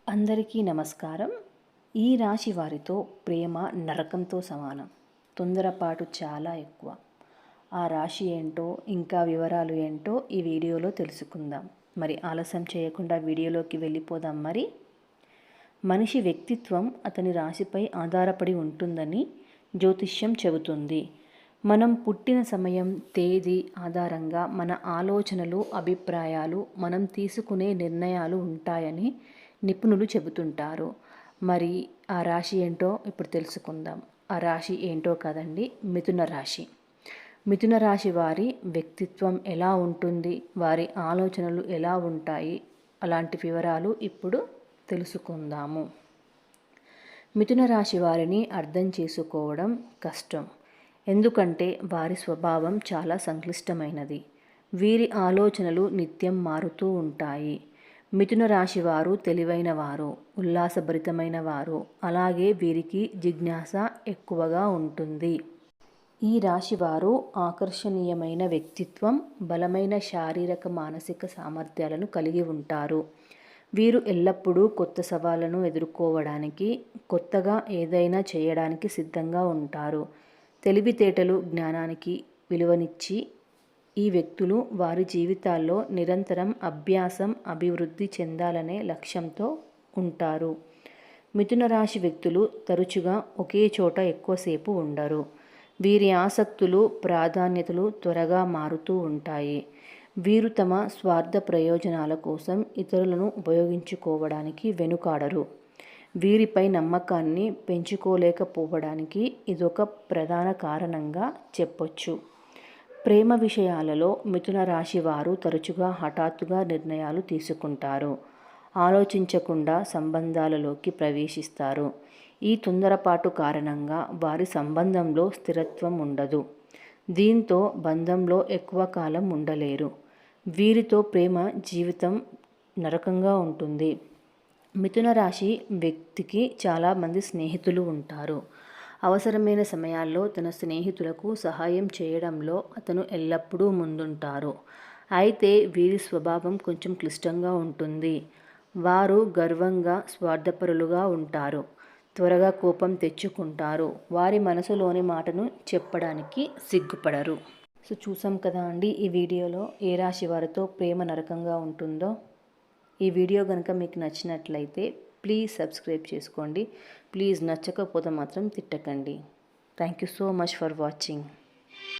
అందరికీ నమస్కారం. ఈ రాశి వారితో ప్రేమ నరకంతో సమానం. తొందరపాటు చాలా ఎక్కువ. ఆ రాశి ఏంటో ఇంకా వివరాలు ఏంటో ఈ వీడియోలో తెలుసుకుందాం. మరి ఆలస్యం చేయకుండా వీడియోలోకి వెళ్ళిపోదాం. మనిషి వ్యక్తిత్వం అతని రాశిపై ఆధారపడి ఉంటుందని జ్యోతిష్యం చెబుతుంది. మనం పుట్టిన సమయం, తేదీ ఆధారంగా మన ఆలోచనలు, అభిప్రాయాలు, మనం తీసుకునే నిర్ణయాలు ఉంటాయని నిపుణులు చెబుతుంటారు. మరి ఆ రాశి ఏంటో ఇప్పుడు తెలుసుకుందాం. ఆ రాశి ఏంటో కదండి, మిథున రాశి. మిథున రాశి వారి వ్యక్తిత్వం ఎలా ఉంటుంది, వారి ఆలోచనలు ఎలా ఉంటాయి, అలాంటి వివరాలు ఇప్పుడు తెలుసుకుందాము. మిథున రాశి వారిని అర్థం చేసుకోవడం కష్టం. ఎందుకంటే వారి స్వభావం చాలా సంక్లిష్టమైనది. వీరి ఆలోచనలు నిత్యం మారుతూ ఉంటాయి. మిథున రాశి వారు తెలివైన వారు, ఉల్లాసభరితమైన వారు. అలాగే వీరికి జిజ్ఞాస ఎక్కువగా ఉంటుంది. ఈ రాశివారు ఆకర్షణీయమైన వ్యక్తిత్వం, బలమైన శారీరక మానసిక సామర్థ్యాలను కలిగి ఉంటారు. వీరు ఎల్లప్పుడూ కొత్త సవాళ్లను ఎదుర్కోవడానికి, కొత్తగా ఏదైనా చేయడానికి సిద్ధంగా ఉంటారు. తెలివితేటలు, జ్ఞానానికి విలువనిచ్చి ఈ వ్యక్తులు వారి జీవితాల్లో నిరంతరం అభ్యాసం, అభివృద్ధి చెందాలనే లక్ష్యంతో ఉంటారు. మిథున రాశి వ్యక్తులు తరచుగా ఒకే చోట ఎక్కువసేపు ఉండరు. వీరి ఆసక్తులు, ప్రాధాన్యతలు త్వరగా మారుతూ ఉంటాయి. వీరు తమ స్వార్థ ప్రయోజనాల కోసం ఇతరులను ఉపయోగించుకోవడానికి వెనుకాడరు. వీరిపై నమ్మకాన్ని పెంచుకోలేకపోవడానికి ఇదొక ప్రధాన కారణంగా చెప్పొచ్చు. ప్రేమ విషయాలలో మిథున రాశి వారు తరచుగా హఠాత్తుగా నిర్ణయాలు తీసుకుంటారు. ఆలోచించకుండా సంబంధాలలోకి ప్రవేశిస్తారు. ఈ తొందరపాటు కారణంగా వారి సంబంధంలో స్థిరత్వం ఉండదు. దీంతో బంధంలో ఎక్కువ కాలం ఉండలేరు. వీరితో ప్రేమ జీవితం నరకంగా ఉంటుంది. మిథున రాశి వ్యక్తికి చాలామంది స్నేహితులు ఉంటారు. అవసరమైన సమయాల్లో తన స్నేహితులకు సహాయం చేయడంలో అతను ఎల్లప్పుడూ ముందుంటారు. అయితే వీరి స్వభావం కొంచెం క్లిష్టంగా ఉంటుంది. వారు గర్వంగా, స్వార్థపరులుగా ఉంటారు. త్వరగా కోపం తెచ్చుకుంటారు. వారి మనసులోని మాటను చెప్పడానికి సిగ్గుపడరు. సో చూసాం కదా అండి, ఈ వీడియోలో ఏ రాశి వారితో ప్రేమ నరకంగా ఉంటుందో. ఈ వీడియో కనుక మీకు నచ్చినట్లయితే ప్లీజ్ సబ్స్క్రైబ్ చేసుకోండి. ప్లీజ్ నచ్చకపోతే మాత్రం తిట్టకండి. Thank you so much for watching.